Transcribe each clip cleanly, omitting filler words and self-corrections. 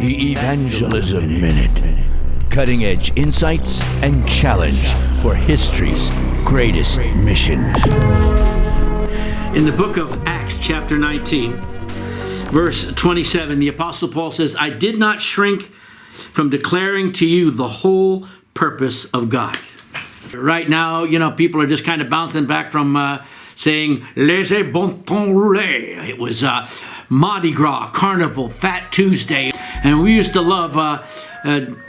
The Evangelism Minute. Cutting edge insights and challenge for history's greatest missions. In the book of Acts, chapter 19, verse 27, the Apostle Paul says, I did not shrink from declaring to you the whole purpose of God. Right now, people are just kind of bouncing back from saying, laissez bon temps rouler. It was Mardi Gras, Carnival, Fat Tuesday. And we used to love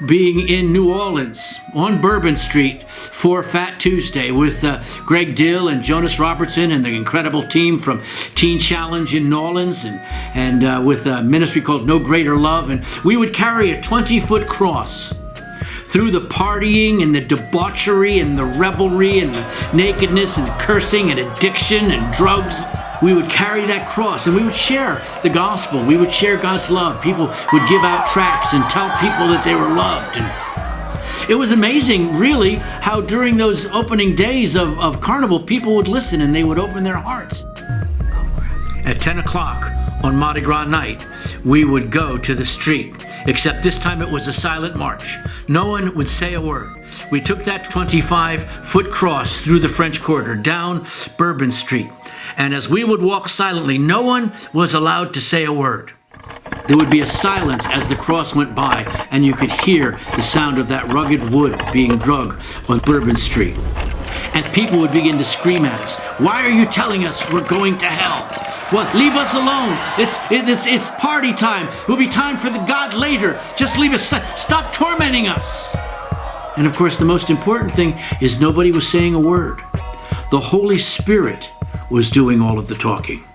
being in New Orleans on Bourbon Street for Fat Tuesday with Greg Dill and Jonas Robertson and the incredible team from Teen Challenge in New Orleans and with a ministry called No Greater Love. And we would carry a 20-foot cross through the partying and the debauchery and the revelry and the nakedness and cursing and addiction and drugs. We would carry that cross and we would share the gospel. We would share God's love. People would give out tracts and tell people that they were loved. And it was amazing, really, how during those opening days of Carnival, people would listen and they would open their hearts. At 10 o'clock on Mardi Gras night, we would go to the street, except this time it was a silent march. No one would say a word. We took that 25-foot cross through the French Quarter, down Bourbon Street. And as we would walk silently, no one was allowed to say a word. There would be a silence as the cross went by, and you could hear the sound of that rugged wood being drug on Bourbon Street. And people would begin to scream at us, why are you telling us we're going to hell? Well, leave us alone. It's party time. It will be time for the God later. Just leave us. Stop tormenting us. And of course, the most important thing is nobody was saying a word. The Holy Spirit was doing all of the talking.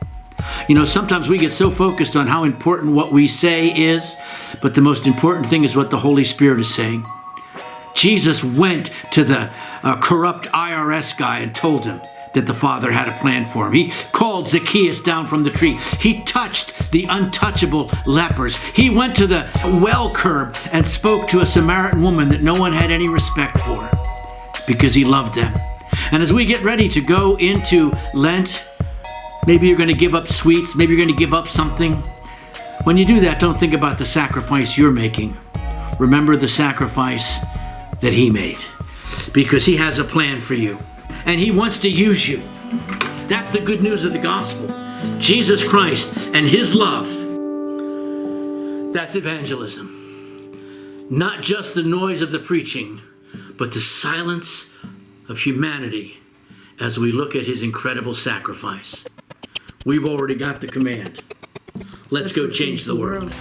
Sometimes we get so focused on how important what we say is, but the most important thing is what the Holy Spirit is saying. Jesus went to the corrupt IRS guy and told him that the Father had a plan for him. He called Zacchaeus down from the tree. He touched the untouchable lepers. He went to the well curb and spoke to a Samaritan woman that no one had any respect for because he loved them. And as we get ready to go into Lent, maybe you're going to give up sweets, maybe you're going to give up something. When you do that, don't think about the sacrifice you're making. Remember the sacrifice that he made, because he has a plan for you. And he wants to use you. That's the good news of the gospel. Jesus Christ and his love. That's evangelism. Not just the noise of the preaching, but the silence of humanity as we look at his incredible sacrifice. We've already got the command. Let's go change the world.